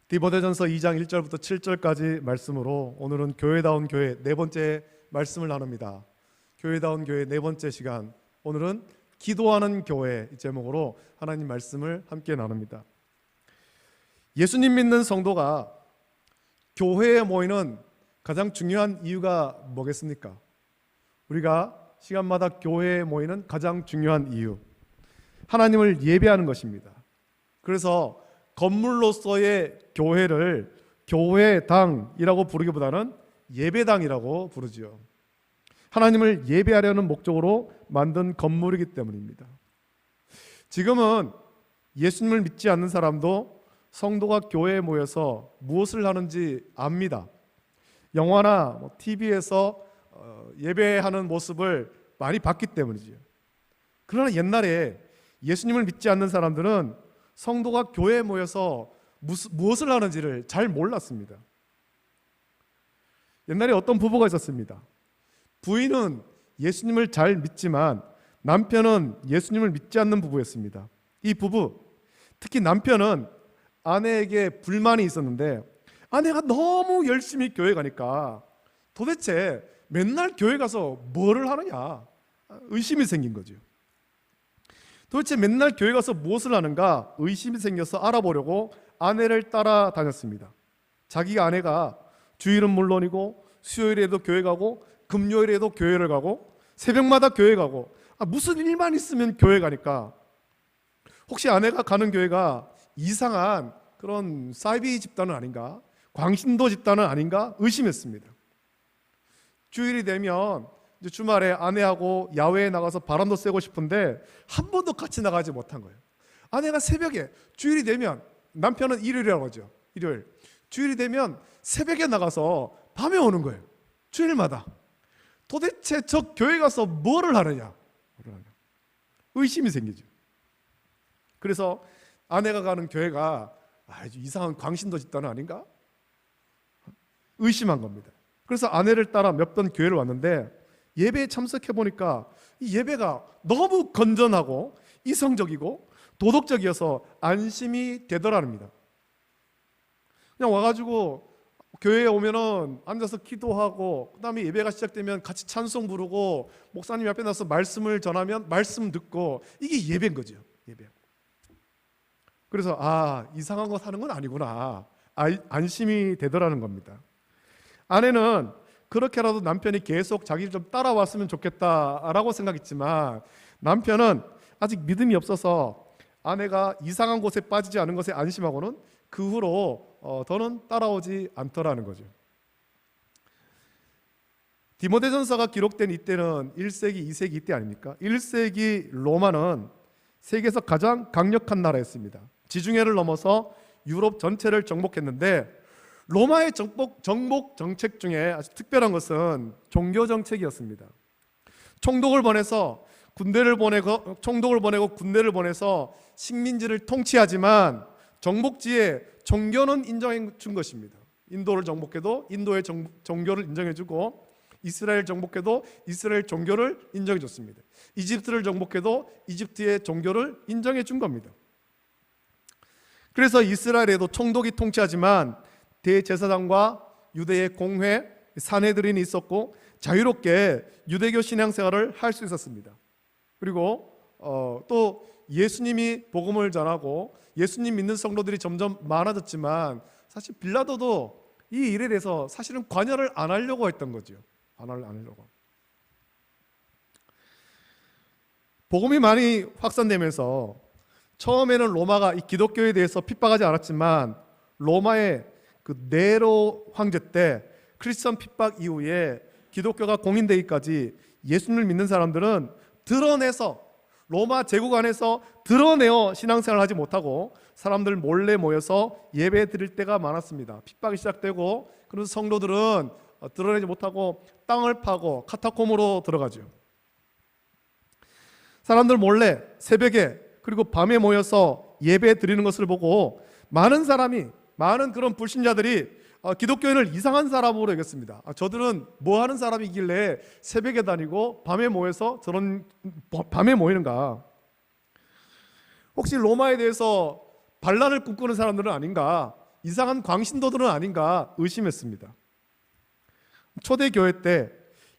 디모데전서 2장 1절부터 7절까지 말씀으로 오늘은 교회다운 교회 네 번째 말씀을 나눕니다. 교회다운 교회 네 번째 시간, 오늘은 기도하는 교회 제목으로 하나님 말씀을 함께 나눕니다. 예수님 믿는 성도가 교회에 모이는 가장 중요한 이유가 뭐겠습니까? 우리가 시간마다 교회에 모이는 가장 중요한 이유, 하나님을 예배하는 것입니다. 그래서 건물로서의 교회를 교회당이라고 부르기보다는 예배당이라고 부르지요. 하나님을 예배하려는 목적으로 만든 건물이기 때문입니다. 지금은 예수님을 믿지 않는 사람도 성도가 교회에 모여서 무엇을 하는지 압니다. 영화나 TV에서 예배하는 모습을 많이 봤기 때문이지요. 그러나 옛날에 예수님을 믿지 않는 사람들은 성도가 교회에 모여서 무엇을 하는지를 잘 몰랐습니다. 옛날에 어떤 부부가 있었습니다. 부인은 예수님을 잘 믿지만 남편은 예수님을 믿지 않는 부부였습니다. 이 부부, 특히 남편은 아내에게 불만이 있었는데 아내가 너무 열심히 교회 가니까 도대체 맨날 교회 가서 뭐를 하느냐 의심이 생긴 거죠. 도대체 맨날 교회 가서 무엇을 하는가 의심이 생겨서 알아보려고 아내를 따라다녔습니다. 자기가 아내가 주일은 물론이고 수요일에도 교회 가고 금요일에도 교회를 가고 새벽마다 교회 가고 무슨 일만 있으면 교회 가니까 혹시 아내가 가는 교회가 이상한 그런 사이비 집단은 아닌가, 광신도 집단은 아닌가 의심했습니다. 주일이 되면 이제 주말에 아내하고 야외에 나가서 바람도 쐬고 싶은데 한 번도 같이 나가지 못한 거예요. 아내가 새벽에, 주일이 되면, 남편은 일요일이라고 하죠. 일요일. 주일이 되면 새벽에 나가서 밤에 오는 거예요. 주일마다. 도대체 저 교회 가서 뭐를 하느냐? 의심이 생기죠. 그래서 아내가 가는 교회가 이상한 광신도 집단은 아닌가? 의심한 겁니다. 그래서 아내를 따라 몇 번 교회를 왔는데 예배에 참석해 보니까 이 예배가 너무 건전하고 이성적이고 도덕적이어서 안심이 되더랍니다. 그냥 와가지고 교회에 오면은 앉아서 기도하고 그다음에 예배가 시작되면 같이 찬송 부르고 목사님 앞에 나서 말씀을 전하면 말씀 듣고 이게 예배인 거죠. 예배. 그래서 이상한 거 사는 건 아니구나, 안심이 되더라는 겁니다. 아내는 그렇게라도 남편이 계속 자기를 좀 따라왔으면 좋겠다라고 생각했지만 남편은 아직 믿음이 없어서 아내가 이상한 곳에 빠지지 않은 것에 안심하고는 그 후로 더는 따라오지 않더라는 거죠. 디모데전서가 기록된 이때는 1세기, 2세기 이때 아닙니까? 1세기 로마는 세계에서 가장 강력한 나라였습니다. 지중해를 넘어서 유럽 전체를 정복했는데 로마의 정복 정책 중에 아주 특별한 것은 종교 정책이었습니다. 총독을 보내고 군대를 보내서 식민지를 통치하지만 정복지에 종교는 인정해 준 것입니다. 인도를 정복해도 인도의 종교를 인정해 주고 이스라엘 정복해도 이스라엘 종교를 인정해 줬습니다. 이집트를 정복해도 이집트의 종교를 인정해 준 겁니다. 그래서 이스라엘에도 총독이 통치하지만 대제사장과 유대의 공회, 산헤드린이 있었고 자유롭게 유대교 신앙생활을 할 수 있었습니다. 그리고 또 예수님이 복음을 전하고 예수님 믿는 성도들이 점점 많아졌지만 사실 빌라도도 이 일에 대해서 사실은 관여를 안 하려고 했던 거죠. 안 하려고. 복음이 많이 확산되면서 처음에는 로마가 이 기독교에 대해서 핍박하지 않았지만 로마의 그 네로 황제 때 크리스천 핍박 이후에 기독교가 공인되기까지 예수님을 믿는 사람들은 드러내서 로마 제국 안에서 드러내어 신앙생활을 하지 못하고 사람들 몰래 모여서 예배 드릴 때가 많았습니다. 핍박이 시작되고 그래서 성도들은 드러내지 못하고 땅을 파고 카타콤으로 들어가죠. 사람들 몰래 새벽에 그리고 밤에 모여서 예배 드리는 것을 보고 많은 그런 불신자들이 기독교인을 이상한 사람으로 여겼습니다. 저들은 뭐 하는 사람이길래 새벽에 다니고 밤에 모여서 밤에 모이는가? 혹시 로마에 대해서 반란을 꿈꾸는 사람들은 아닌가? 이상한 광신도들은 아닌가 의심했습니다. 초대교회 때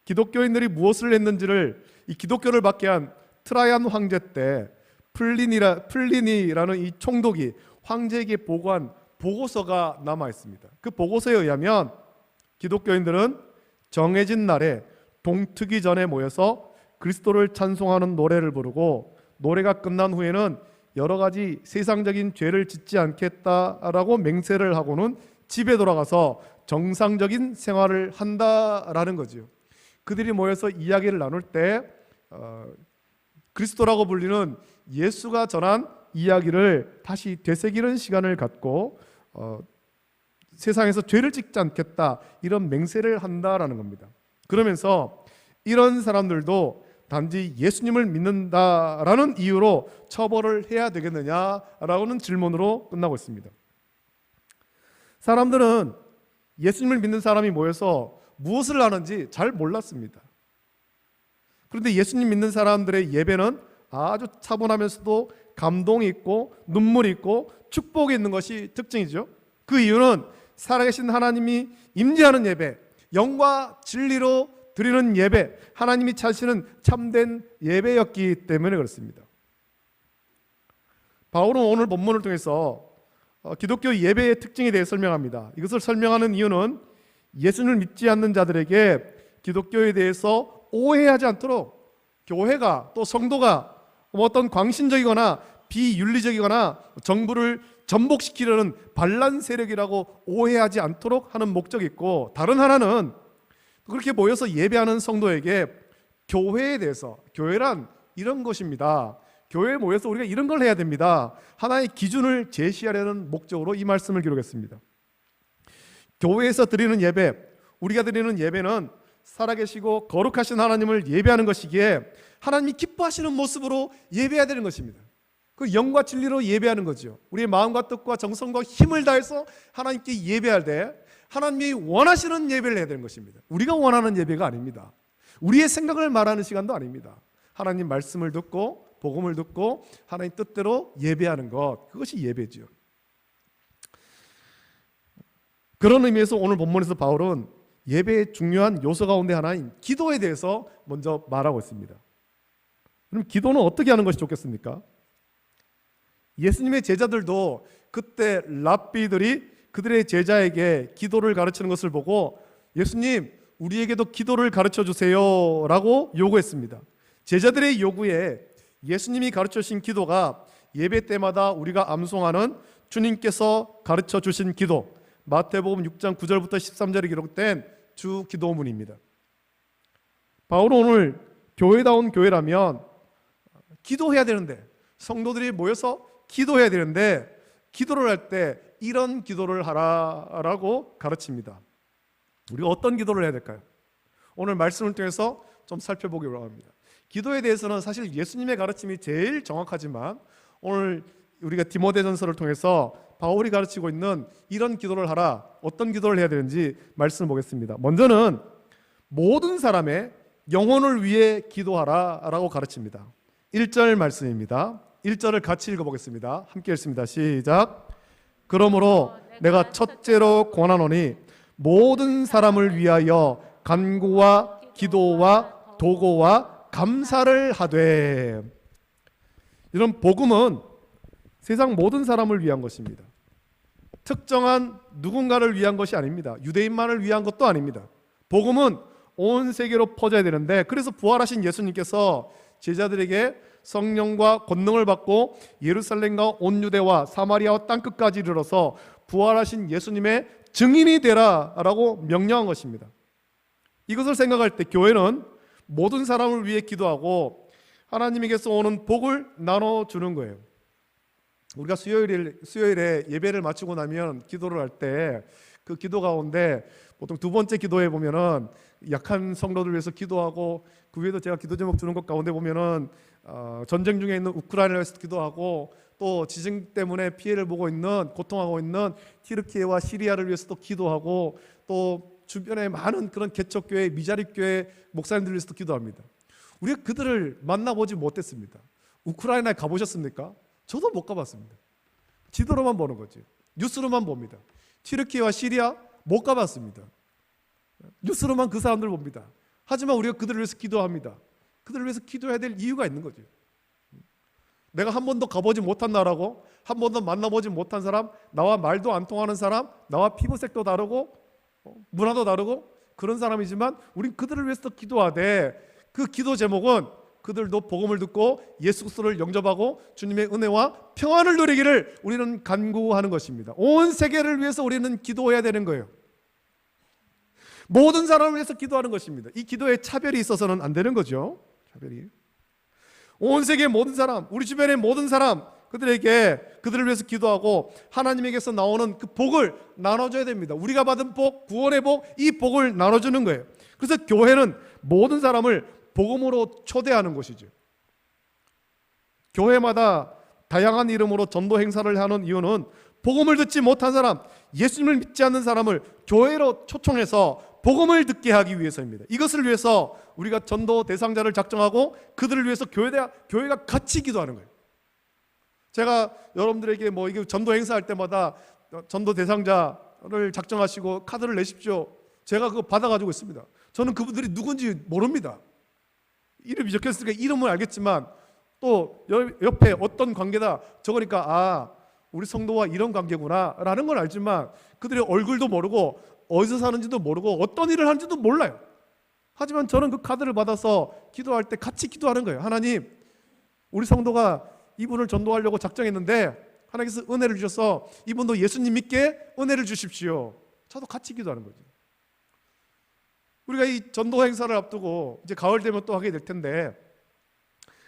기독교인들이 무엇을 했는지를 이 기독교를 받게 한 트라이안 황제 때 플리니라는 이 총독이 황제에게 보고한 보고서가 남아 있습니다. 그 보고서에 의하면 기독교인들은 정해진 날에 동트기 전에 모여서 그리스도를 찬송하는 노래를 부르고 노래가 끝난 후에는 여러 가지 세상적인 죄를 짓지 않겠다라고 맹세를 하고는 집에 돌아가서 정상적인 생활을 한다라는 거죠. 그들이 모여서 이야기를 나눌 때 그리스도라고 불리는 예수가 전한 이야기를 다시 되새기는 시간을 갖고 세상에서 죄를 짓지 않겠다 이런 맹세를 한다라는 겁니다. 그러면서 이런 사람들도 단지 예수님을 믿는다라는 이유로 처벌을 해야 되겠느냐라고는 질문으로 끝나고 있습니다. 사람들은 예수님을 믿는 사람이 모여서 무엇을 하는지 잘 몰랐습니다. 그런데 예수님 믿는 사람들의 예배는 아주 차분하면서도 감동이 있고 눈물이 있고 축복이 있는 것이 특징이죠. 그 이유는 살아계신 하나님이 임재하는 예배, 영과 진리로 드리는 예배, 하나님이 찾으시는 참된 예배였기 때문에 그렇습니다. 바울은 오늘 본문을 통해서 기독교 예배의 특징에 대해 설명합니다. 이것을 설명하는 이유는 예수님을 믿지 않는 자들에게 기독교에 대해서 오해하지 않도록 교회가 또 성도가 어떤 광신적이거나 비윤리적이거나 정부를 전복시키려는 반란 세력이라고 오해하지 않도록 하는 목적이 있고, 다른 하나는 그렇게 모여서 예배하는 성도에게 교회에 대해서, 교회란 이런 것입니다, 교회에 모여서 우리가 이런 걸 해야 됩니다, 하나의 기준을 제시하려는 목적으로 이 말씀을 기록했습니다. 교회에서 드리는 예배, 우리가 드리는 예배는 살아계시고 거룩하신 하나님을 예배하는 것이기에 하나님이 기뻐하시는 모습으로 예배해야 되는 것입니다. 그 영과 진리로 예배하는 거죠. 우리의 마음과 뜻과 정성과 힘을 다해서 하나님께 예배할 때 하나님이 원하시는 예배를 해야 되는 것입니다. 우리가 원하는 예배가 아닙니다. 우리의 생각을 말하는 시간도 아닙니다. 하나님 말씀을 듣고 복음을 듣고 하나님 뜻대로 예배하는 것, 그것이 예배죠. 그런 의미에서 오늘 본문에서 바울은 예배의 중요한 요소 가운데 하나인 기도에 대해서 먼저 말하고 있습니다. 그럼 기도는 어떻게 하는 것이 좋겠습니까? 예수님의 제자들도 그때 랍비들이 그들의 제자에게 기도를 가르치는 것을 보고 예수님, 우리에게도 기도를 가르쳐 주세요 라고 요구했습니다. 제자들의 요구에 예수님이 가르쳐 주신 기도가 예배 때마다 우리가 암송하는 주님께서 가르쳐 주신 기도, 마태복음 6장 9절부터 13절에 기록된 주 기도문입니다. 바울은 오늘 교회다운 교회라면 기도해야 되는데, 성도들이 모여서 기도해야 되는데 기도를 할 때 이런 기도를 하라라고 가르칩니다. 우리가 어떤 기도를 해야 될까요? 오늘 말씀을 통해서 좀 살펴보기로 합니다. 기도에 대해서는 사실 예수님의 가르침이 제일 정확하지만 오늘 우리가 디모데전서를 통해서 바울이 가르치고 있는 이런 기도를 하라, 어떤 기도를 해야 되는지 말씀을 보겠습니다. 먼저는 모든 사람의 영혼을 위해 기도하라라고 가르칩니다. 1절 말씀입니다. 1절을 같이 읽어보겠습니다. 함께 읽습니다. 시작. 그러므로 내가 첫째로 권하노니 모든 사람을 위하여 간구와 기도와 도고와 감사를 하되. 이런 복음은 세상 모든 사람을 위한 것입니다. 특정한 누군가를 위한 것이 아닙니다. 유대인만을 위한 것도 아닙니다. 복음은 온 세계로 퍼져야 되는데, 그래서 부활하신 예수님께서 제자들에게 성령과 권능을 받고 예루살렘과 온 유대와 사마리아와 땅끝까지 이르러서 부활하신 예수님의 증인이 되라라고 명령한 것입니다. 이것을 생각할 때 교회는 모든 사람을 위해 기도하고 하나님에게서 오는 복을 나눠주는 거예요. 우리가 수요일에 예배를 마치고 나면 기도를 할 때 그 기도 가운데 보통 두 번째 기도에 보면은 약한 성도들 위해서 기도하고, 그 위에도 제가 기도 제목 주는 것 가운데 보면은 전쟁 중에 있는 우크라이나를 위해서 기도하고, 또 지진 때문에 피해를 보고 있는, 고통하고 있는 튀르키예와 시리아를 위해서도 기도하고, 또 주변에 많은 그런 개척교회, 미자립교회 목사님들 위해서도 기도합니다. 우리가 그들을 만나보지 못했습니다. 우크라이나에 가보셨습니까? 저도 못 가봤습니다. 지도로만 보는 거지. 뉴스로만 봅니다. 튀르키예와 시리아 못 가봤습니다. 뉴스로만 그 사람들 봅니다. 하지만 우리가 그들을 위해서 기도합니다. 그들을 위해서 기도해야 될 이유가 있는 거죠. 내가 한 번도 가보지 못한 나라고, 한 번도 만나보지 못한 사람, 나와 말도 안 통하는 사람, 나와 피부색도 다르고 문화도 다르고 그런 사람이지만 우린 그들을 위해서 기도하되, 그 기도 제목은 그들도 복음을 듣고 예수 그리스도를 영접하고 주님의 은혜와 평안을 누리기를 우리는 간구하는 것입니다. 온 세계를 위해서 우리는 기도해야 되는 거예요. 모든 사람을 위해서 기도하는 것입니다. 이 기도에 차별이 있어서는 안 되는 거죠. 차별이. 온 세계의 모든 사람, 우리 주변의 모든 사람, 그들에게, 그들을 위해서 기도하고 하나님에게서 나오는 그 복을 나눠줘야 됩니다. 우리가 받은 복, 구원의 복, 이 복을 나눠주는 거예요. 그래서 교회는 모든 사람을 복음으로 초대하는 것이죠. 교회마다 다양한 이름으로 전도 행사를 하는 이유는 복음을 듣지 못한 사람, 예수님을 믿지 않는 사람을 교회로 초청해서 복음을 듣게 하기 위해서입니다. 이것을 위해서 우리가 전도 대상자를 작정하고 그들을 위해서 교회가 같이 기도하는 거예요. 제가 여러분들에게 이게 전도 행사할 때마다 전도 대상자를 작정하시고 카드를 내십시오. 제가 그거 받아가지고 있습니다. 저는 그분들이 누군지 모릅니다. 이름이 적혔으니까 이름은 알겠지만 또 옆에 어떤 관계다 적으니까 우리 성도와 이런 관계구나 라는 건 알지만 그들의 얼굴도 모르고 어디서 사는지도 모르고 어떤 일을 하는지도 몰라요. 하지만 저는 그 카드를 받아서 기도할 때 같이 기도하는 거예요. 하나님, 우리 성도가 이분을 전도하려고 작정했는데 하나님께서 은혜를 주셔서 이분도 예수님 믿게 은혜를 주십시오. 저도 같이 기도하는 거죠. 우리가 이 전도 행사를 앞두고 이제 가을 되면 또 하게 될 텐데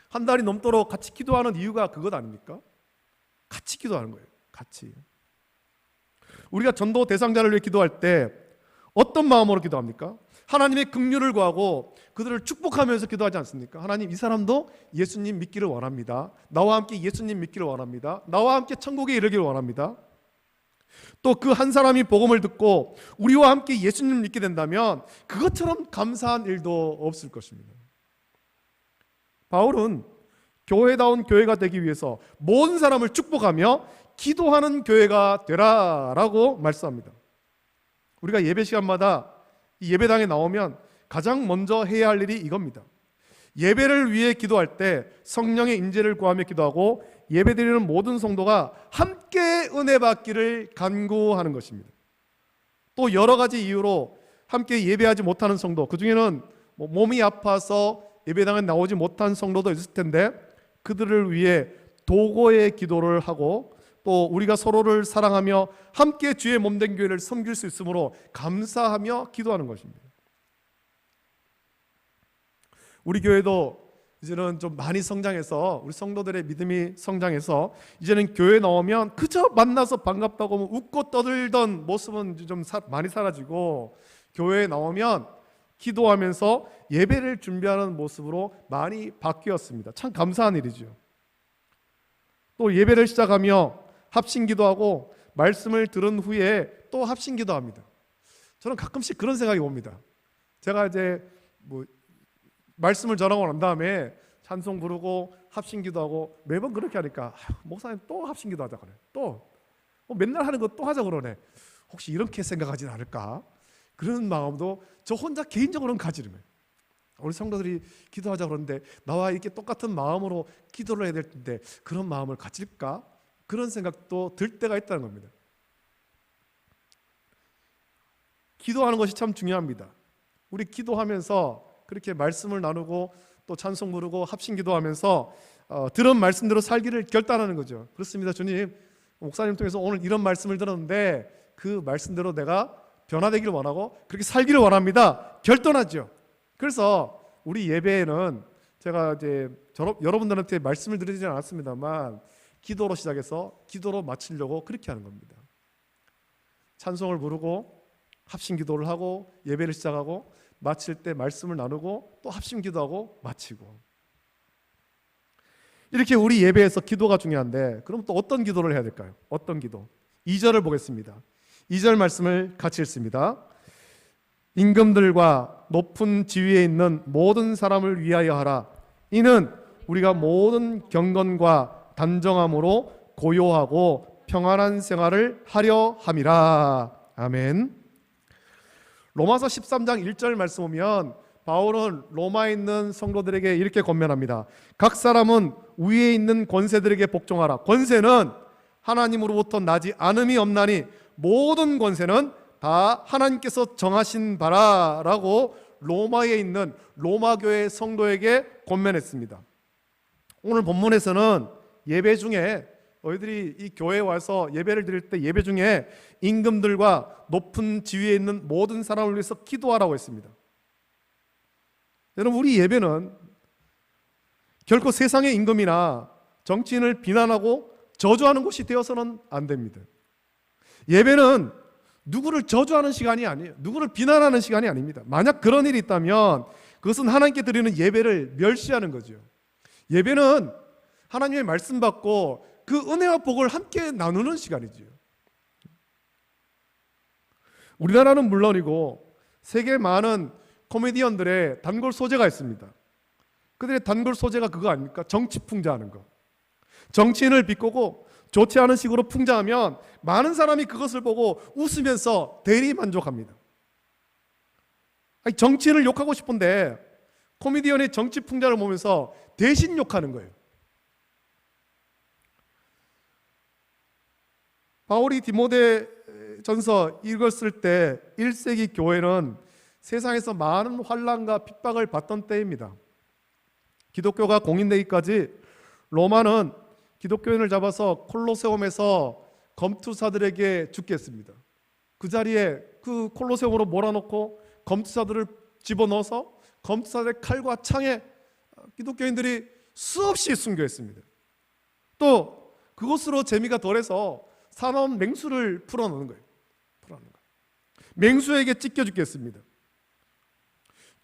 한 달이 넘도록 같이 기도하는 이유가 그것 아닙니까? 같이 기도하는 거예요. 같이. 우리가 전도 대상자를 위해 기도할 때 어떤 마음으로 기도합니까? 하나님의 긍휼을 구하고 그들을 축복하면서 기도하지 않습니까? 하나님, 이 사람도 예수님 믿기를 원합니다. 나와 함께 예수님 믿기를 원합니다. 나와 함께 천국에 이르기를 원합니다. 또 그 한 사람이 복음을 듣고 우리와 함께 예수님을 믿게 된다면 그것처럼 감사한 일도 없을 것입니다. 바울은 교회다운 교회가 되기 위해서 모든 사람을 축복하며 기도하는 교회가 되라라고 말씀합니다. 우리가 예배 시간마다 이 예배당에 나오면 가장 먼저 해야 할 일이 이겁니다. 예배를 위해 기도할 때 성령의 인재를 구하며 기도하고 예배드리는 모든 성도가 함께 은혜 받기를 간구하는 것입니다. 또 여러 가지 이유로 함께 예배하지 못하는 성도, 그 중에는 몸이 아파서 예배당에 나오지 못한 성도도 있을 텐데 그들을 위해 도고의 기도를 하고 또 우리가 서로를 사랑하며 함께 주의 몸된 교회를 섬길 수 있으므로 감사하며 기도하는 것입니다. 우리 교회도 이제는 좀 많이 성장해서 우리 성도들의 믿음이 성장해서 이제는 교회 나오면 그저 만나서 반갑다고 웃고 떠들던 모습은 좀 많이 사라지고 교회에 나오면 기도하면서 예배를 준비하는 모습으로 많이 바뀌었습니다. 참 감사한 일이죠. 또 예배를 시작하며 합심기도하고 말씀을 들은 후에 또 합심기도합니다. 저는 가끔씩 그런 생각이 옵니다. 제가 이제 말씀을 전하고 난 다음에 찬송 부르고 합심기도하고 매번 그렇게 하니까 목사님 또 합심기도하자 그래. 또 맨날 하는 거 또 하자 그러네. 혹시 이렇게 생각하진 않을까? 그런 마음도 저 혼자 개인적으로는 가지는 거예요. 우리 성도들이 기도하자 그러는데 나와 이렇게 똑같은 마음으로 기도를 해야 될 텐데 그런 마음을 가질까? 그런 생각도 들 때가 있다는 겁니다. 기도하는 것이 참 중요합니다. 우리 기도하면서 그렇게 말씀을 나누고 또 찬송 부르고 합심 기도하면서 들은 말씀대로 살기를 결단하는 거죠. 그렇습니다. 주님, 목사님 통해서 오늘 이런 말씀을 들었는데 그 말씀대로 내가 변화되기를 원하고 그렇게 살기를 원합니다. 결단하죠. 그래서 우리 예배에는 제가 이제 여러분들한테 말씀을 드리지 않았습니다만 기도로 시작해서 기도로 마치려고 그렇게 하는 겁니다. 찬송을 부르고 합심 기도를 하고 예배를 시작하고 마칠 때 말씀을 나누고 또 합심 기도하고 마치고, 이렇게 우리 예배에서 기도가 중요한데 그럼 또 어떤 기도를 해야 될까요? 어떤 기도? 2절을 보겠습니다. 2절 말씀을 같이 읽습니다. 임금들과 높은 지위에 있는 모든 사람을 위하여 하라. 이는 우리가 모든 경건과 단정함으로 고요하고 평안한 생활을 하려 함이라. 아멘. 로마서 13장 1절 말씀 보면 바울은 로마에 있는 성도들에게 이렇게 권면합니다. 각 사람은 위에 있는 권세들에게 복종하라. 권세는 하나님으로부터 나지 않음이 없나니 모든 권세는 다 하나님께서 정하신 바라라고 로마에 있는 로마교회 성도에게 권면했습니다. 오늘 본문에서는 예배 중에 너희들이 이 교회에 와서 예배를 드릴 때 예배 중에 임금들과 높은 지위에 있는 모든 사람을 위해서 기도하라고 했습니다. 여러분, 우리 예배는 결코 세상의 임금이나 정치인을 비난하고 저주하는 곳이 되어서는 안 됩니다. 예배는 누구를 저주하는 시간이 아니에요. 누구를 비난하는 시간이 아닙니다. 만약 그런 일이 있다면 그것은 하나님께 드리는 예배를 멸시하는 거죠. 예배는 하나님의 말씀 받고 그 은혜와 복을 함께 나누는 시간이죠. 우리나라는 물론이고 세계 많은 코미디언들의 단골 소재가 있습니다. 그들의 단골 소재가 그거 아닙니까? 정치 풍자하는 거. 정치인을 비꼬고 좋지 않은 식으로 풍자하면 많은 사람이 그것을 보고 웃으면서 대리 만족합니다. 아니, 정치인을 욕하고 싶은데 코미디언의 정치 풍자를 보면서 대신 욕하는 거예요. 바울이 디모데전서 읽었을 때 1세기 교회는 세상에서 많은 환난과 핍박을 받던 때입니다. 기독교가 공인되기까지 로마는 기독교인을 잡아서 콜로세움에서 검투사들에게 죽게 했습니다. 그 자리에 그 콜로세움으로 몰아넣고 검투사들을 집어넣어서 검투사들의 칼과 창에 기독교인들이 수없이 순교했습니다. 또 그것으로 재미가 덜해서 사나운 맹수를 풀어놓는 거예요. 맹수에게 찢겨 죽겠습니다.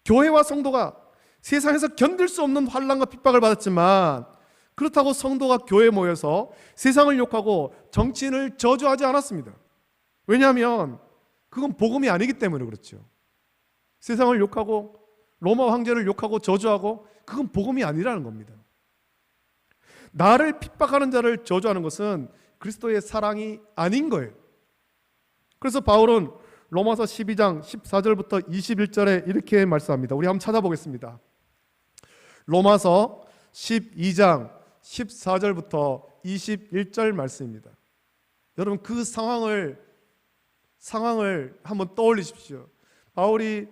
교회와 성도가 세상에서 견딜 수 없는 환난과 핍박을 받았지만 그렇다고 성도가 교회에 모여서 세상을 욕하고 정치인을 저주하지 않았습니다. 왜냐하면 그건 복음이 아니기 때문에 그렇죠. 세상을 욕하고 로마 황제를 욕하고 저주하고 그건 복음이 아니라는 겁니다. 나를 핍박하는 자를 저주하는 것은 그리스도의 사랑이 아닌 거예요. 그래서 바울은 로마서 12장 14절부터 21절에 이렇게 말씀합니다. 우리 한번 찾아보겠습니다. 로마서 12장 14절부터 21절 말씀입니다. 여러분, 그 상황을 한번 떠올리십시오. 바울이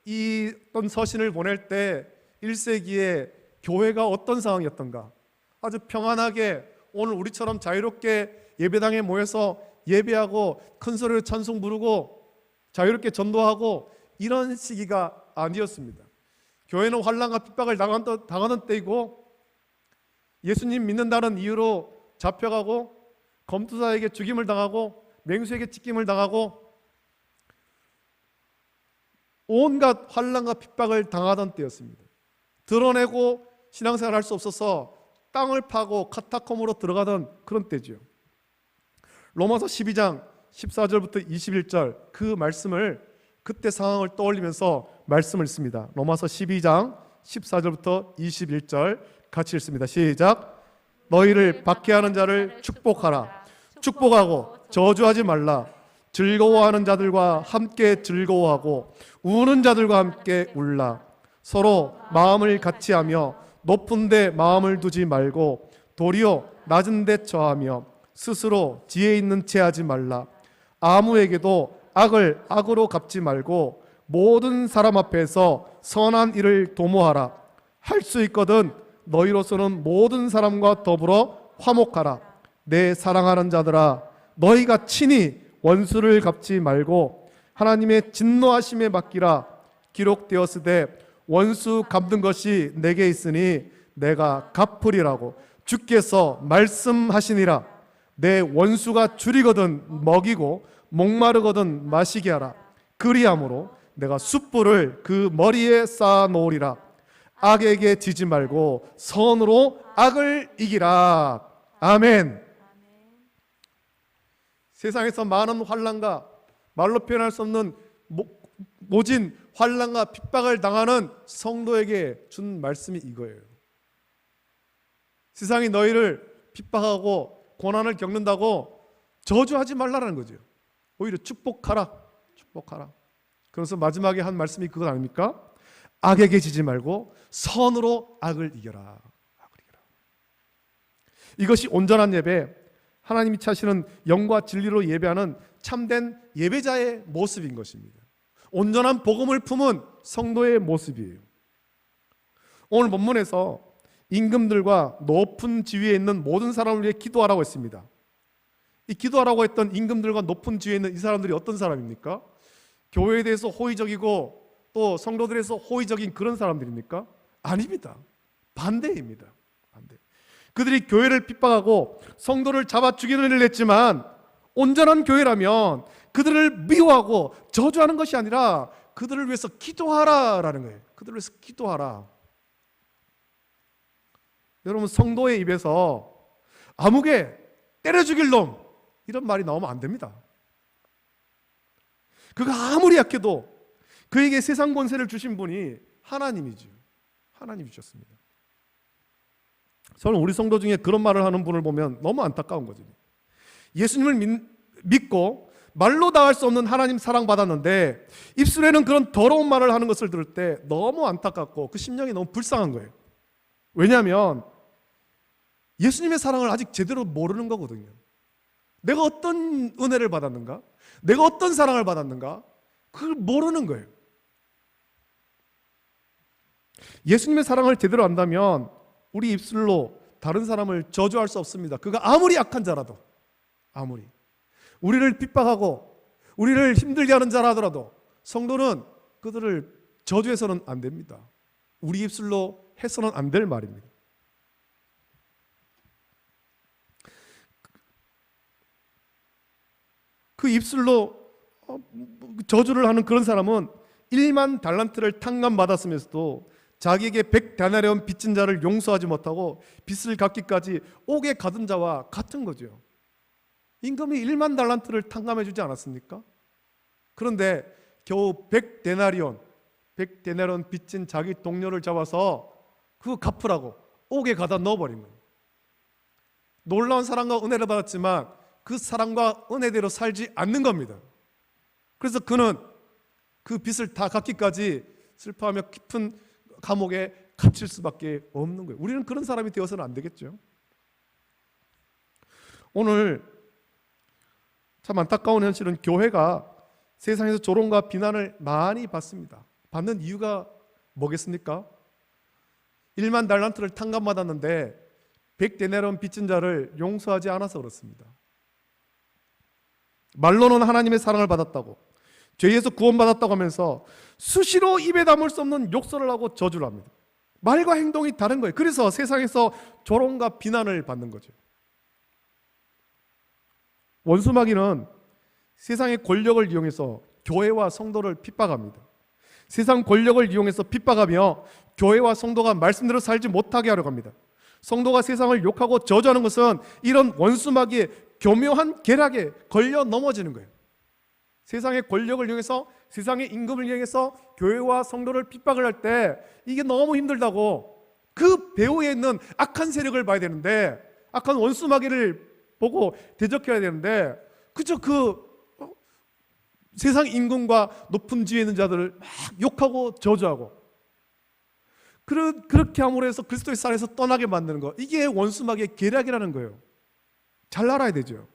이 어떤 서신을 보낼 때 1세기에 교회가 어떤 상황이었던가? 아주 평안하게 오늘 우리처럼 자유롭게 예배당에 모여서 예배하고 큰 소리로 찬송 부르고 자유롭게 전도하고 이런 시기가 아니었습니다. 교회는 환난과 핍박을 당하는 때이고 예수님 믿는다는 이유로 잡혀가고 검투사에게 죽임을 당하고 맹수에게 찢김을 당하고 온갖 환난과 핍박을 당하던 때였습니다. 드러내고 신앙생활을 할 수 없어서 땅을 파고 카타콤으로 들어가던 그런 때죠. 로마서 12장 14절부터 21절 그 말씀을 그때 상황을 떠올리면서 말씀을 씁니다. 로마서 12장 14절부터 21절 같이 읽습니다. 시작. 너희를 박해하는 자를 축복하라. 축복하고 저주하지 말라. 즐거워하는 자들과 함께 즐거워하고 우는 자들과 함께 울라. 서로 마음을 같이 하며 높은 데 마음을 두지 말고 도리어 낮은 데 처하며 스스로 지혜 있는 채 하지 말라. 아무에게도 악을 악으로 갚지 말고 모든 사람 앞에서 선한 일을 도모하라. 할 수 있거든 너희로서는 모든 사람과 더불어 화목하라. 내 사랑하는 자들아, 너희가 친히 원수를 갚지 말고 하나님의 진노하심에 맡기라. 기록되었으되 원수 갚는 것이 내게 있으니 내가 갚으리라고 주께서 말씀하시니라. 내 원수가 줄이거든 먹이고 목마르거든 마시게 하라. 그리함으로 내가 숯불을 그 머리에 쌓아 놓으리라. 악에게 지지 말고 선으로 악을 이기라. 아멘. 세상에서 많은 환난과 말로 표현할 수 없는 모진 환난과 핍박을 당하는 성도에게 준 말씀이 이거예요. 세상이 너희를 핍박하고 고난을 겪는다고 저주하지 말라는 거죠. 오히려 축복하라. 축복하라. 그래서 마지막에 한 말씀이 그것 아닙니까? 악에게 지지 말고 선으로 악을 이겨라. 악을 이겨라. 이것이 온전한 예배, 하나님이 차시는 영과 진리로 예배하는 참된 예배자의 모습인 것입니다. 온전한 복음을 품은 성도의 모습이에요. 오늘 본문에서 임금들과 높은 지위에 있는 모든 사람을 위해 기도하라고 했습니다. 이 기도하라고 했던 임금들과 높은 지위에 있는 이 사람들이 어떤 사람입니까? 교회에 대해서 호의적이고 또 성도들에서 호의적인 그런 사람들입니까? 아닙니다. 반대입니다. 반대. 그들이 교회를 핍박하고 성도를 잡아 죽이는 일을 했지만 온전한 교회라면 그들을 미워하고 저주하는 것이 아니라 그들을 위해서 기도하라라는 거예요. 그들을 위해서 기도하라. 여러분, 성도의 입에서 아무개 때려 죽일 놈 이런 말이 나오면 안 됩니다. 그가 아무리 약해도 그에게 세상 권세를 주신 분이 하나님이죠. 하나님이 주셨습니다. 저는 우리 성도 중에 그런 말을 하는 분을 보면 너무 안타까운 거죠. 예수님을 믿고 말로 다 할 수 없는 하나님 사랑받았는데 입술에는 그런 더러운 말을 하는 것을 들을 때 너무 안타깝고 그 심령이 너무 불쌍한 거예요. 왜냐하면 예수님의 사랑을 아직 제대로 모르는 거거든요. 내가 어떤 은혜를 받았는가? 내가 어떤 사랑을 받았는가? 그걸 모르는 거예요. 예수님의 사랑을 제대로 안다면 우리 입술로 다른 사람을 저주할 수 없습니다. 그가 아무리 약한 자라도, 아무리 우리를 핍박하고 우리를 힘들게 하는 자라 하더라도 성도는 그들을 저주해서는 안 됩니다. 우리 입술로 해서는 안 될 말입니다. 그 입술로 저주를 하는 그런 사람은 1만 달란트를 탕감받았으면서도 자기에게 100데나리온 빚진 자를 용서하지 못하고 빚을 갚기까지 옥에 가둔 자와 같은 거죠. 임금이 1만 달란트를 탕감해 주지 않았습니까? 그런데 겨우 100데나리온 빚진 자기 동료를 잡아서 그거 갚으라고 옥에 가다 넣어버린 거예요. 놀라운 사랑과 은혜를 받았지만 그 사랑과 은혜대로 살지 않는 겁니다. 그래서 그는 그 빚을 다 갚기까지 슬퍼하며 깊은 감옥에 갇힐 수밖에 없는 거예요. 우리는 그런 사람이 되어서는 안 되겠죠. 오늘 참 안타까운 현실은 교회가 세상에서 조롱과 비난을 많이 받습니다. 받는 이유가 뭐겠습니까? 1만 달란트를 탕감받았는데 100데나리온 빚진 자를 용서하지 않아서 그렇습니다. 말로는 하나님의 사랑을 받았다고, 죄에서 구원받았다고 하면서 수시로 입에 담을 수 없는 욕설을 하고 저주를 합니다. 말과 행동이 다른 거예요. 그래서 세상에서 조롱과 비난을 받는 거죠. 원수마귀는 세상의 권력을 이용해서 교회와 성도를 핍박합니다. 세상 권력을 이용해서 핍박하며 교회와 성도가 말씀대로 살지 못하게 하려고 합니다. 성도가 세상을 욕하고 저주하는 것은 이런 원수마귀의 교묘한 계략에 걸려 넘어지는 거예요. 세상의 권력을 이용해서, 세상의 임금을 이용해서 교회와 성도를 핍박을 할 때 이게 너무 힘들다고 그 배후에 있는 악한 세력을 봐야 되는데, 악한 원수마귀를 보고 대적해야 되는데 그저 세상 임금과 높은 지위에 있는 자들을 막 욕하고 저주하고 그렇게 함으로 해서 그리스도의 산에서 떠나게 만드는 거, 이게 원수마귀의 계략이라는 거예요. 잘 알아야 되죠.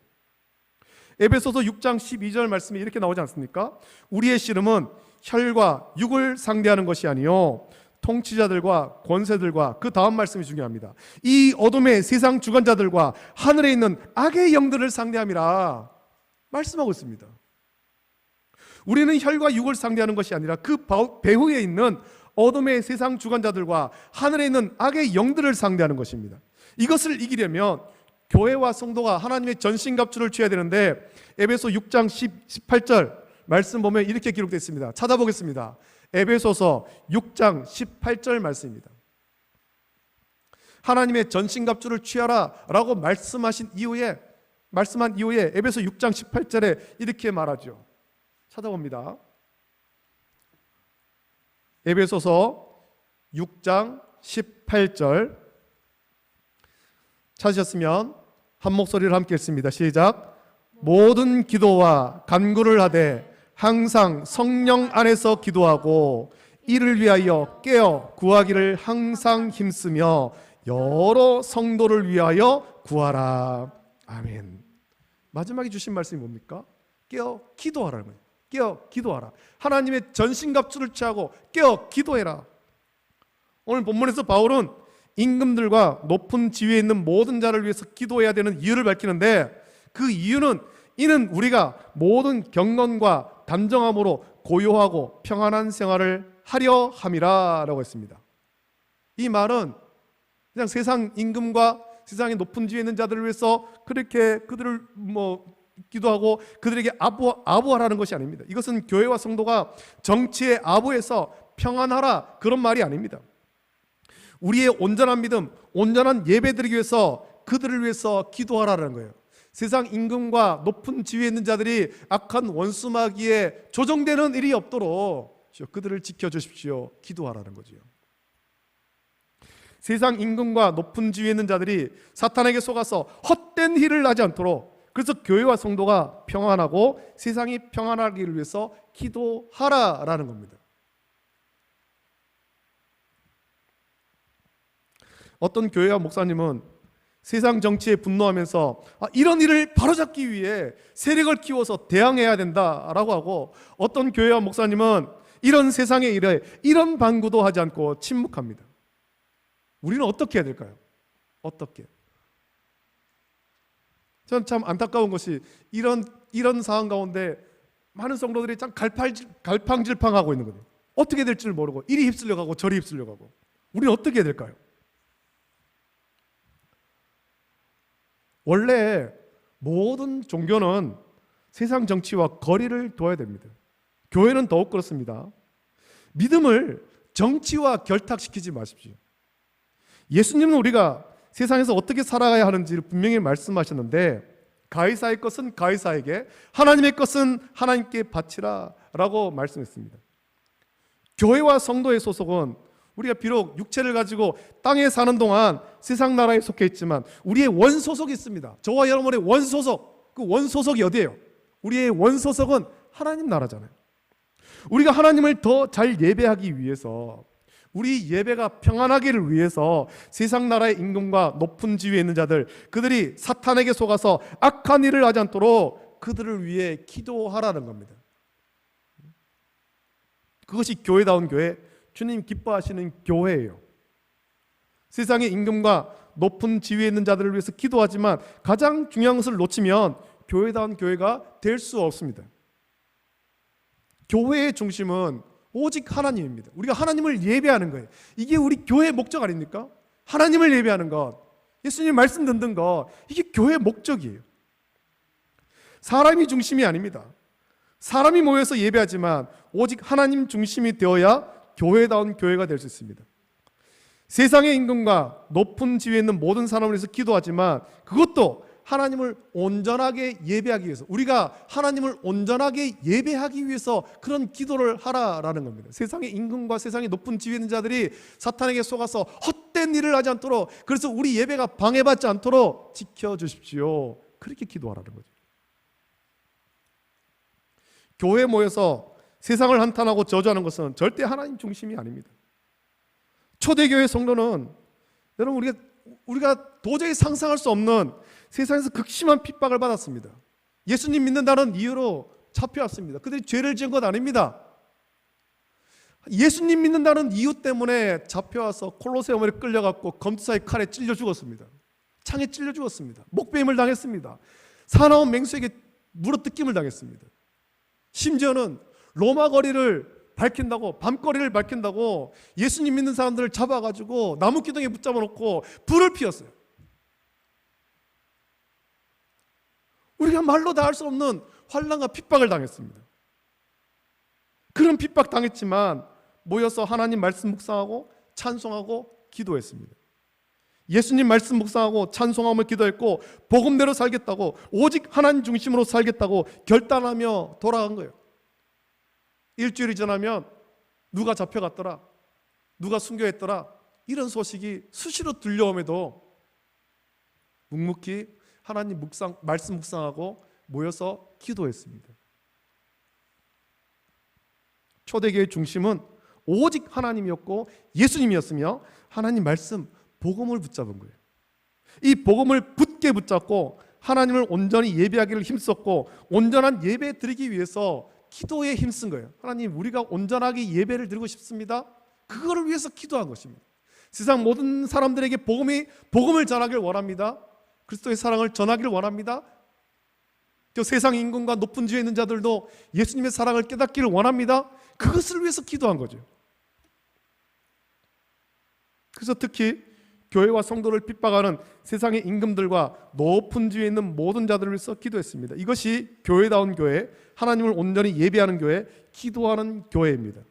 에베소서 6장 12절 말씀이 이렇게 나오지 않습니까? 우리의 씨름은 혈과 육을 상대하는 것이 아니요 통치자들과 권세들과, 그 다음 말씀이 중요합니다. 이 어둠의 세상 주관자들과 하늘에 있는 악의 영들을 상대함이라 말씀하고 있습니다. 우리는 혈과 육을 상대하는 것이 아니라 그 배후에 있는 어둠의 세상 주관자들과 하늘에 있는 악의 영들을 상대하는 것입니다. 이것을 이기려면 교회와 성도가 하나님의 전신갑주를 취해야 되는데, 에베소 6장 18절 말씀 보면 이렇게 기록되어 있습니다. 찾아보겠습니다. 에베소서 6장 18절 말씀입니다. 하나님의 전신갑주를 취하라 라고 말씀한 이후에 에베소 6장 18절에 이렇게 말하죠. 찾아봅니다. 에베소서 6장 18절 찾으셨으면 한 목소리를 함께 했습니다. 시작. 모든 기도와 간구를 하되 항상 성령 안에서 기도하고 이를 위하여 깨어 구하기를 항상 힘쓰며 여러 성도를 위하여 구하라. 아멘. 마지막에 주신 말씀이 뭡니까? 깨어 기도하라는 거예요. 깨어 기도하라. 하나님의 전신갑주를 취하고 깨어 기도해라. 오늘 본문에서 바울은 임금들과 높은 지위에 있는 모든 자를 위해서 기도해야 되는 이유를 밝히는데, 그 이유는 이는 우리가 모든 경건과 단정함으로 고요하고 평안한 생활을 하려 함이라 라고 했습니다. 이 말은 그냥 세상 임금과 세상의 높은 지위에 있는 자들을 위해서 그렇게 그들을 기도하고 그들에게 아부하라는 것이 아닙니다. 이것은 교회와 성도가 정치에 아부해서 평안하라 그런 말이 아닙니다. 우리의 온전한 믿음, 온전한 예배드리기 위해서 그들을 위해서 기도하라는 거예요. 세상 임금과 높은 지위에 있는 자들이 악한 원수마귀에 조종되는 일이 없도록 그들을 지켜주십시오. 기도하라는 거죠. 세상 임금과 높은 지위에 있는 자들이 사탄에게 속아서 헛된 일을 하지 않도록, 그래서 교회와 성도가 평안하고 세상이 평안하기를 위해서 기도하라라는 겁니다. 어떤 교회와 목사님은 세상 정치에 분노하면서 이런 일을 바로잡기 위해 세력을 키워서 대항해야 된다라고 하고, 어떤 교회와 목사님은 이런 세상의 일에 이런 방구도 하지 않고 침묵합니다. 우리는 어떻게 해야 될까요? 어떻게? 저는 참 안타까운 것이 이런 상황 가운데 많은 성도들이 참 갈팡질팡하고 있는 거예요. 어떻게 될지를 모르고 이리 휩쓸려 가고 저리 휩쓸려 가고. 우리는 어떻게 해야 될까요? 원래 모든 종교는 세상 정치와 거리를 둬야 됩니다. 교회는 더욱 그렇습니다. 믿음을 정치와 결탁시키지 마십시오. 예수님은 우리가 세상에서 어떻게 살아가야 하는지를 분명히 말씀하셨는데, 가이사의 것은 가이사에게, 하나님의 것은 하나님께 바치라 라고 말씀했습니다. 교회와 성도의 소속은 우리가 비록 육체를 가지고 땅에 사는 동안 세상 나라에 속해 있지만 우리의 원소속이 있습니다. 저와 여러분의 원소속, 그 원소속이 어디예요? 우리의 원소속은 하나님 나라잖아요. 우리가 하나님을 더 잘 예배하기 위해서, 우리 예배가 평안하기를 위해서 세상 나라의 임금과 높은 지위에 있는 자들, 그들이 사탄에게 속아서 악한 일을 하지 않도록 그들을 위해 기도하라는 겁니다. 그것이 교회다운 교회, 주님 기뻐하시는 교회예요. 세상의 임금과 높은 지위에 있는 자들을 위해서 기도하지만 가장 중요한 것을 놓치면 교회다운 교회가 될 수 없습니다. 교회의 중심은 오직 하나님입니다. 우리가 하나님을 예배하는 거예요. 이게 우리 교회의 목적 아닙니까? 하나님을 예배하는 것, 예수님 말씀 듣는 것, 이게 교회의 목적이에요. 사람이 중심이 아닙니다. 사람이 모여서 예배하지만 오직 하나님 중심이 되어야 교회다운 교회가 될 수 있습니다. 세상의 임금과 높은 지위에 있는 모든 사람을 위해서 기도하지만 그것도 하나님을 온전하게 예배하기 위해서, 우리가 하나님을 온전하게 예배하기 위해서 그런 기도를 하라라는 겁니다. 세상의 임금과 세상의 높은 지위에 있는 자들이 사탄에게 속아서 헛된 일을 하지 않도록, 그래서 우리 예배가 방해받지 않도록 지켜주십시오. 그렇게 기도하라는 거죠. 교회에 모여서 세상을 한탄하고 저주하는 것은 절대 하나님 중심이 아닙니다. 초대교회 성도는 여러분 우리가 도저히 상상할 수 없는 세상에서 극심한 핍박을 받았습니다. 예수님 믿는다는 이유로 잡혀왔습니다. 그들이 죄를 지은 것 아닙니다. 예수님 믿는다는 이유 때문에 잡혀와서 콜로세움에 끌려갔고 검투사의 칼에 찔려 죽었습니다. 창에 찔려 죽었습니다. 목베임을 당했습니다. 사나운 맹수에게 물어뜯김을 당했습니다. 심지어는 로마 거리를 밝힌다고, 밤거리를 밝힌다고 예수님 믿는 사람들을 잡아가지고 나무 기둥에 붙잡아 놓고 불을 피웠어요. 우리가 말로 다 할 수 없는 환난과 핍박을 당했습니다. 그런 핍박 당했지만 모여서 하나님 말씀 묵상하고 찬송하고 기도했습니다. 예수님 말씀 묵상하고 찬송하며 기도했고 복음대로 살겠다고, 오직 하나님 중심으로 살겠다고 결단하며 돌아간 거예요. 일주일이 지나면 누가 잡혀갔더라, 누가 순교했더라, 이런 소식이 수시로 들려옴에도 묵묵히 하나님 말씀 묵상하고 모여서 기도했습니다. 초대교회의 중심은 오직 하나님이었고 예수님이었으며 하나님 말씀, 복음을 붙잡은 거예요. 이 복음을 굳게 붙잡고 하나님을 온전히 예배하기를 힘썼고 온전한 예배 드리기 위해서 기도에 힘쓴 거예요. 하나님, 우리가 온전하게 예배를 드리고 싶습니다. 그거를 위해서 기도한 것입니다. 세상 모든 사람들에게 복음을 전하기를 원합니다. 그리스도의 사랑을 전하기를 원합니다. 또 세상 인권과 높은 지위에 있는 자들도 예수님의 사랑을 깨닫기를 원합니다. 그것을 위해서 기도한 거죠. 그래서 특히 교회와 성도를 핍박하는 세상의 임금들과 높은 지위에 있는 모든 자들을 위해서 기도했습니다. 이것이 교회다운 교회, 하나님을 온전히 예배하는 교회, 기도하는 교회입니다.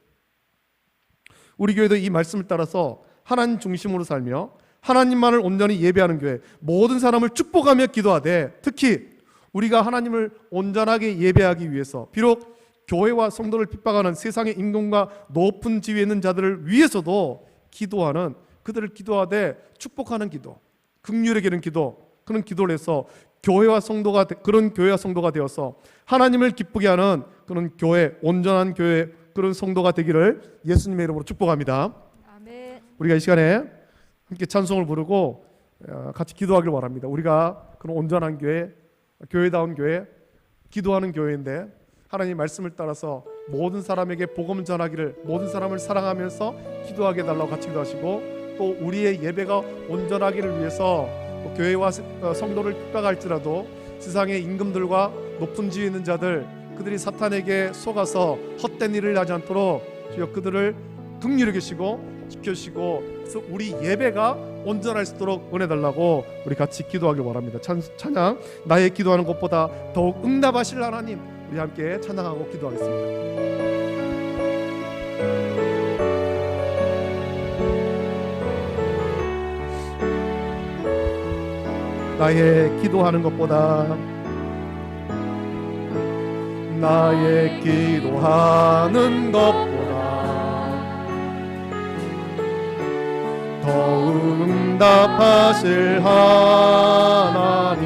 우리 교회도 이 말씀을 따라서 하나님 중심으로 살며 하나님만을 온전히 예배하는 교회, 모든 사람을 축복하며 기도하되 특히 우리가 하나님을 온전하게 예배하기 위해서 비록 교회와 성도를 핍박하는 세상의 임금과 높은 지위에 있는 자들을 위해서도 기도하는, 그들을 기도하되 축복하는 기도, 긍휼히 여기는 기도, 그런 기도를 해서 그런 교회와 성도가 되어서 하나님을 기쁘게 하는 그런 교회, 온전한 교회, 그런 성도가 되기를 예수님의 이름으로 축복합니다. 아멘. 우리가 이 시간에 함께 찬송을 부르고 같이 기도하길 바랍니다. 우리가 그런 온전한 교회, 교회다운 교회, 기도하는 교회인데 하나님 말씀을 따라서 모든 사람에게 복음 전하기를, 모든 사람을 사랑하면서 기도하게 달라고 같이 기도하시고, 또 우리의 예배가 온전하기를 위해서 교회와 성도를 핍박할지라도 세상의 임금들과 높은 지위에 있는 자들, 그들이 사탄에게 속아서 헛된 일을 하지 않도록 주여 그들을 긍휼히 여기시고 지켜주시고, 그래서 우리 예배가 온전할 수 있도록 은혜 달라고 우리 같이 기도하길 바랍니다. 찬양, 나의 기도하는 것보다 더욱 응답하실 하나님, 우리 함께 찬양하고 기도하겠습니다. 나의 기도하는 것보다, 나의 기도하는 것보다 더욱 응답하실 하나님,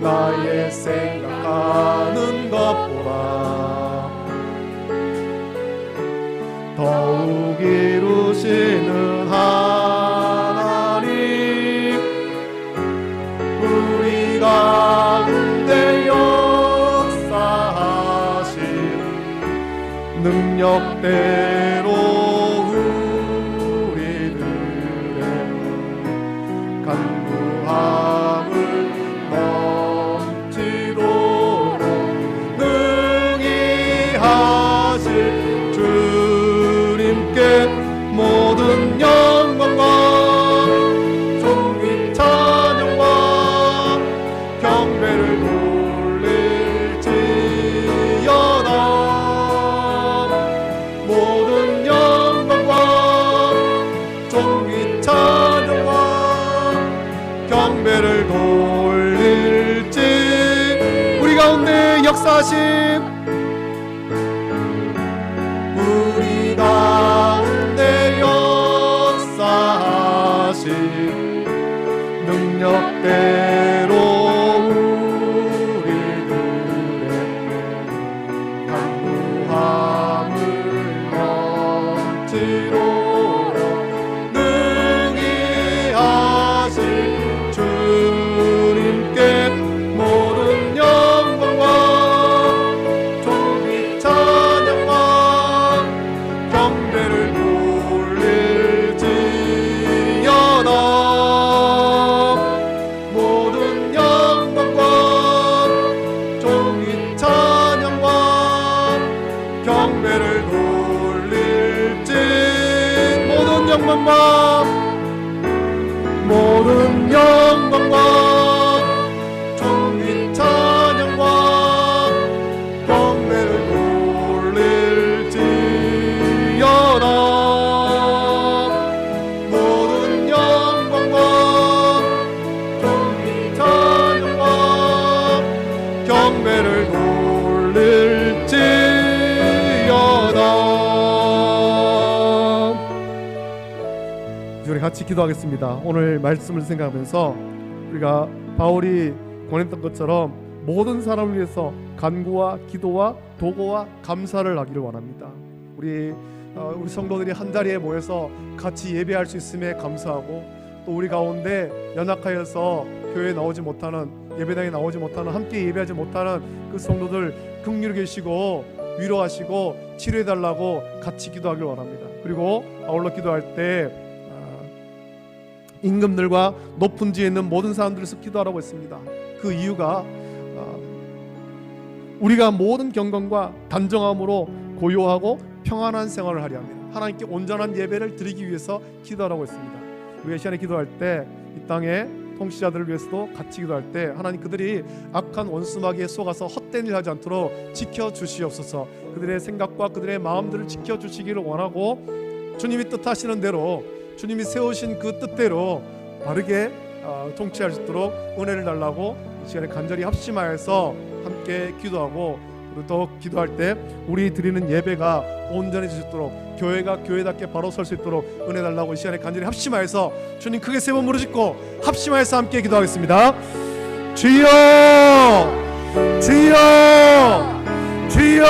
나의 생각하는 것보다 더욱 이루시는 하나님, 우리 가운데 역사하신 능력대로 우리들의 간구함을 넘치도록 능히 하실 주님께 모든 영광과 존귀 찬양과 경배를 돌릴지어다. 모든 영광과 존귀 찬양과 경배를 돌릴지, 우리 가운데 역사하신, 우리 가운데 역사하신 능력대로 우리들의 간구함을 넘치도록 능히 하실 주님께 모든 영광과 존귀 찬양과 경배를 돌릴지어다. 모든 영광과 존귀 찬양과 경배를 돌릴지, 모든 영광과 모든 영광과 존귀 찬양과 경배를 돌릴지어다. 모든 영광과 존귀 찬양과 경배를 돌릴지어다. 우리 같이 기도하겠습니다. 오늘 말씀을 생각하면서 우리가 바울이 권했던 것처럼 모든 사람을 위해서 간구와 기도와 도구와 감사를 하기를 원합니다. 우리 성도들이 한 자리에 모여서 같이 예배할 수 있음에 감사하고, 또 우리 가운데 연약하여서 교회에 나오지 못하는, 예배당에 나오지 못하는, 함께 예배하지 못하는 그 성도들 긍휼히 계시고 위로하시고 치료해달라고 같이 기도하길 원합니다. 그리고 아울러 기도할 때 임금들과 높은 지에 있는 모든 사람들에서 기도하라고 했습니다. 그 이유가 우리가 모든 경건과 단정함으로 고요하고 평안한 생활을 하려 합니다. 하나님께 온전한 예배를 드리기 위해서 기도하라고 했습니다. 우리가 이 시간에 기도할 때 이 땅의 통치자들을 위해서도 같이 기도할 때 하나님 그들이 악한 원수마귀에 속아서 헛된 일 하지 않도록 지켜주시옵소서. 그들의 생각과 그들의 마음들을 지켜주시기를 원하고, 주님이 뜻하시는 대로, 주님이 세우신 그 뜻대로 바르게 통치할 수 있도록 은혜를 달라고 이 시간에 간절히 합심하여서 함께 기도하고, 그리고 또 기도할 때 우리 드리는 예배가 온전해질 수 있도록, 교회가 교회답게 바로 설 수 있도록 은혜 달라고 이 시간에 간절히 합심하여서 주님 크게 세 번 무릎짓고 합심하여서 함께 기도하겠습니다. 주여, 주여, 주여.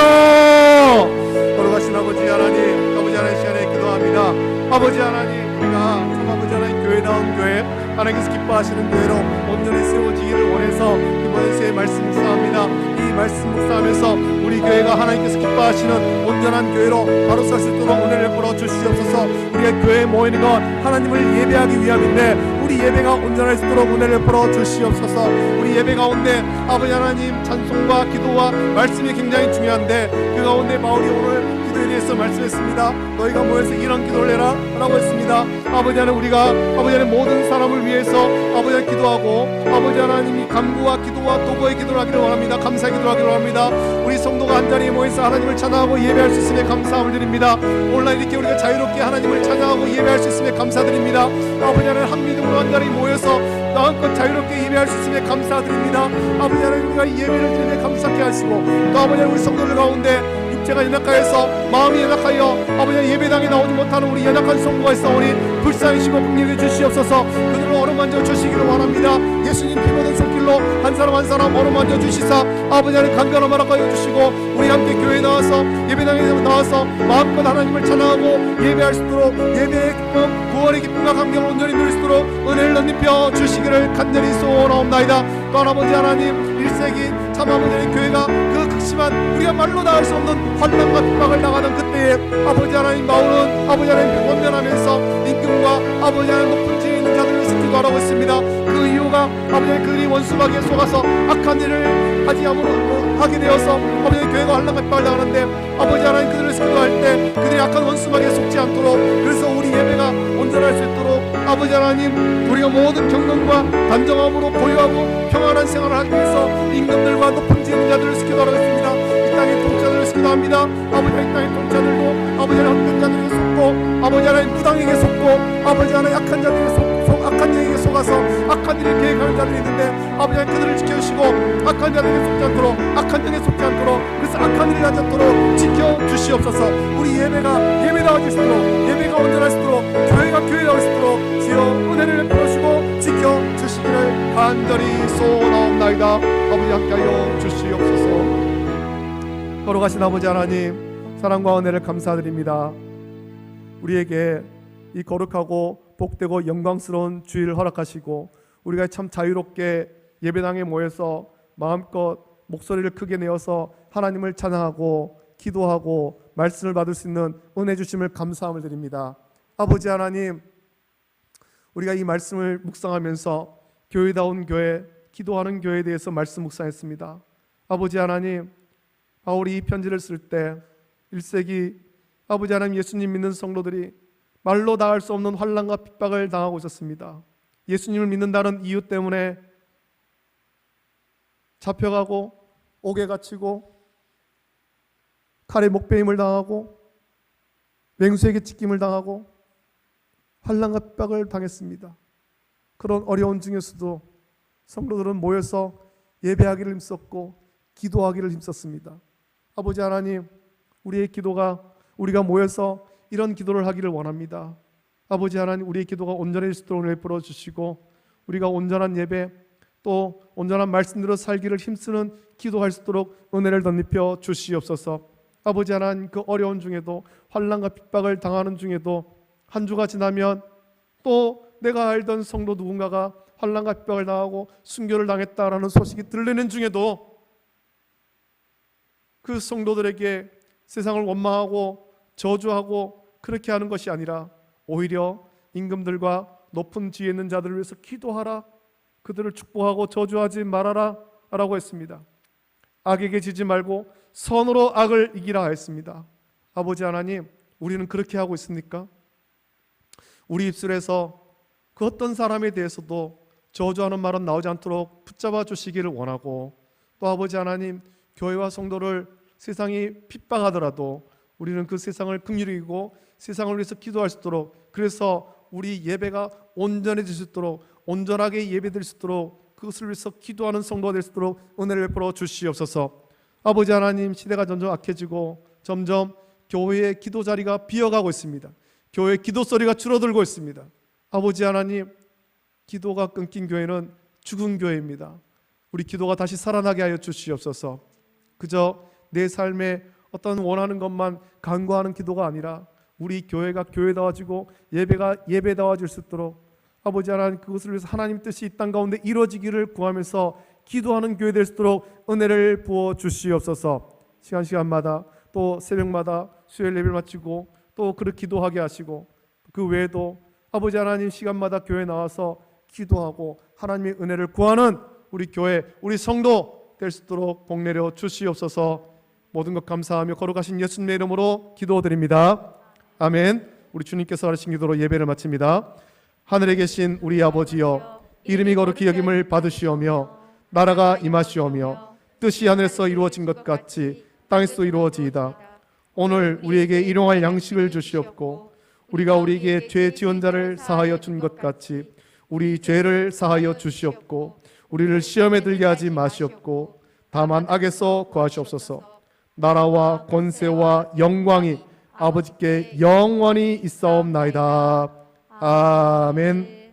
걸어가신 아버지 하나님, 아버지 하나님 시간에 기도합니다. 아버지 하나님, 우리가 참 아버지 하나님 교회다운 교회, 하나님께서 기뻐하시는 교회로 온전히 세워지기를 원해서 이번 새해 말씀 묵상합니다. 이 말씀 묵상하면서 우리 교회가 하나님께서 기뻐하시는 온전한 교회로 바로 설 수 있도록 은혜를 베풀어 주시옵소서. 우리가 교회에 모이는 것 하나님을 예배하기 위함인데 우리 예배가 온전할 수 있도록 은혜를 베풀어 주시옵소서. 우리 예배 가운데 아버지 하나님 찬송과 기도와 말씀이 굉장히 중요한데 그 가운데 바울이 오늘 기도에 대해서 말씀했습니다. 너희가 모여서 이런 기도를 해라 라고 했습니다. 아버지 하나님, 우리가 아버지 하나님 모든 사람을 위해서 아버지 하나님 기도하고, 아버지 하나님이 간구와 기도와 도구의 기도를 하기를 원합니다. 감사의 기도를 하기를 원합니다. 우리 성도가 한자리에 모여서 하나님을 찬양하고 예배할 수 있음에 감사함을 드립니다. 온라인 이렇게 우리가 자유롭게 하나님을 찬양하고 예배할 수 있음에 감사드립니다. 아버지 하나님, 한 믿음으로 한자리에 모여서 마음껏 자유롭게 예배할 수 있음에 감사드립니다. 아버지 하나님, 우리가 예배를 드리며 감사케 하시고, 또 아버지 하나님 우리 성도들 가운데 육체가 연약하여서 마음이 연약하여 아버지 예배당에 나오지 못하는 우리 연약한 성도가 있사오니 불쌍히시고 긍휼히 주시옵소서. 그들을 어루만져 주시기를 원합니다. 예수님 피 묻은 손길로 한 사람 한 사람 어루만져 주시사 아버지 하나님 간절한 허락하여 주시고, 우리 함께 교회에 나와서 예배당에 나와서 마음껏 하나님을 찬양하고 예배할 수 있도록 예배의 기쁨, 구원의 기쁨과 감격을 온전히 누릴 수 있도록 은혜를 넓혀 주시기를 간절히 소원하옵나이다. 또한 아버지 하나님, 1세기 참 아버지 하나님 교회가 그 극심한 우리가 말로 나갈 수 없는 환난과 핍박을 당하던 그때에 아버지 하나님 바울은 아버지 하나님 원면하면서 임금과 아버지 하나님 높은 지에 있는 자들을 기도하라고 했습니다. 그 이유가 아버지 하나님 그들이 원수마귀에 속아서 악한 일을 하게 되어서 아버지 하나님 교회가 환난과 핍박을 당하는데 아버지 하나님 그들을 기도할 때 그들이 악한 원수마귀에 속지 않도록, 그래서 우리 예배가 온전할 수 있도록 아버지 하나님 우리가 모든 경건과 단정함으로 고요하고 평안한 생활을 하기 위해서 임금들과 높은 지혜 있는 자들을 기도하라고 했습니다. 이 땅의 통치자들을 기도합니다. 아버지 하나님, 이 땅의 통치자들도 아버지 하나님 헛된 자들에게 속고 아버지 하나님 무당에게 속고 아버지 하나님 약한 자들에게 속고 악한 영에게 속아서 악한 일을 계획하는 자들이 있는데 아버지 하나님 그들을 지켜주시고 악한 자들에게 속지 않도록, 악한 영에 속지 않도록, 그래서 악한 일을 하지 않도록 지켜주시옵소서. 우리 예배가 예배다워질 수 있도록, 예배가 온전할 수 있도록, 교회가 교회다울 수 있도록 주여 은혜를 베푸시고 지켜주시기를 간절히 소원하옵나이다. 아버지 함께하여 주시옵소서. 걸어가신 아버지 하나님, 사랑과 은혜를 감사드립니다. 우리에게 이 거룩하고 복되고 영광스러운 주일을 허락하시고, 우리가 참 자유롭게 예배당에 모여서 마음껏 목소리를 크게 내어서 하나님을 찬양하고 기도하고 말씀을 받을 수 있는 은혜 주심을 감사함을 드립니다. 아버지 하나님, 우리가 이 말씀을 묵상하면서 교회다운 교회, 기도하는 교회에 대해서 말씀 묵상했습니다. 아버지 하나님, 바울이 이 편지를 쓸 때 1세기 아버지 하나님 예수님 믿는 성도들이 말로 닿을 수 없는 환난과 핍박을 당하고 있었습니다. 예수님을 믿는다는 이유 때문에 잡혀가고 옥에 갇히고 칼에 목베임을 당하고 맹수에게 찢김을 당하고 환난과 핍박을 당했습니다. 그런 어려운 중에서도 성도들은 모여서 예배하기를 힘썼고 기도하기를 힘썼습니다. 아버지 하나님, 우리의 기도가, 우리가 모여서 이런 기도를 하기를 원합니다. 아버지 하나님, 우리의 기도가 온전해질 수 있도록 베풀어 주시고, 우리가 온전한 예배 또 온전한 말씀대로 살기를 힘쓰는 기도할 수 있도록 은혜를 덧입혀 주시옵소서. 아버지 하나님, 그 어려운 중에도 환난과 핍박을 당하는 중에도 한 주가 지나면 또 내가 알던 성도 누군가가 환난과 핍박을 당하고 순교를 당했다라는 소식이 들리는 중에도 그 성도들에게 세상을 원망하고 저주하고 그렇게 하는 것이 아니라 오히려 임금들과 높은 지혜 있는 자들을 위해서 기도하라, 그들을 축복하고 저주하지 말아라 라고 했습니다. 악에게 지지 말고 선으로 악을 이기라 했습니다. 아버지 하나님, 우리는 그렇게 하고 있습니까? 우리 입술에서 그 어떤 사람에 대해서도 저주하는 말은 나오지 않도록 붙잡아 주시기를 원하고, 또 아버지 하나님, 교회와 성도를 세상이 핍박하더라도 우리는 그 세상을 긍휼히 여기고 세상을 위해서 기도할 수 있도록, 그래서 우리 예배가 온전해질 수 있도록, 온전하게 예배드릴 수 있도록, 그것을 위해서 기도하는 성도가 될 수 있도록 은혜를 베풀어 주시옵소서. 아버지 하나님, 시대가 점점 악해지고 점점 교회의 기도 자리가 비어가고 있습니다. 교회의 기도 소리가 줄어들고 있습니다. 아버지 하나님, 기도가 끊긴 교회는 죽은 교회입니다. 우리 기도가 다시 살아나게 하여 주시옵소서. 그저 내 삶에 어떤 원하는 것만 간구하는 기도가 아니라 우리 교회가 교회다워지고 예배가 예배다워질 수 있도록 아버지 하나님, 그것을 위해서 하나님 뜻이 이 땅 가운데 이루어지기를 구하면서 기도하는 교회 될 수 있도록 은혜를 부어 주시옵소서. 시간마다 또 새벽마다 수요일 예배를 마치고 또 그렇게 기도하게 하시고, 그 외에도 아버지 하나님, 시간마다 교회 나와서 기도하고 하나님의 은혜를 구하는 우리 교회, 우리 성도 될 수 있도록 복 내려 주시옵소서. 모든 것 감사하며 거룩하신 예수님의 이름으로 기도드립니다. 아멘. 우리 주님께서 하신 기도로 예배를 마칩니다. 하늘에 계신 우리 아버지여, 이름이 거룩히 여김을 받으시오며 나라가 임하시오며 뜻이 하늘에서 이루어진 것 같이 땅에서도 이루어지이다. 오늘 우리에게 일용할 양식을 주시옵고, 우리가 우리에게 죄 지은 자를 사하여 준 것 같이 우리 죄를 사하여 주시옵고, 우리를 시험에 들게 하지 마시옵고 다만 악에서 구하시옵소서. 나라와 권세와 영광이 아버지께 영원히 있사옵나이다. 아멘.